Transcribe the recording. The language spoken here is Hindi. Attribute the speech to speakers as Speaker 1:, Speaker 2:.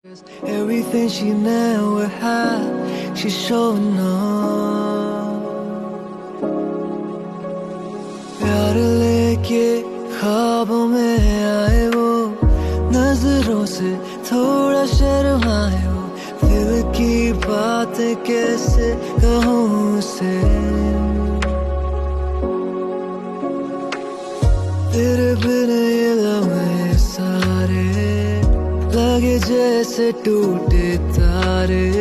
Speaker 1: Everything she never had, she's showing off. प्यार लेके ख्वाबों में आए वो, नजरों से थोड़ा शर्माए वो, दिल की बातें कैसे कहूँ उसे। तेरे बिना ये लम्हे सारे लगे जैसे टूटे तारे।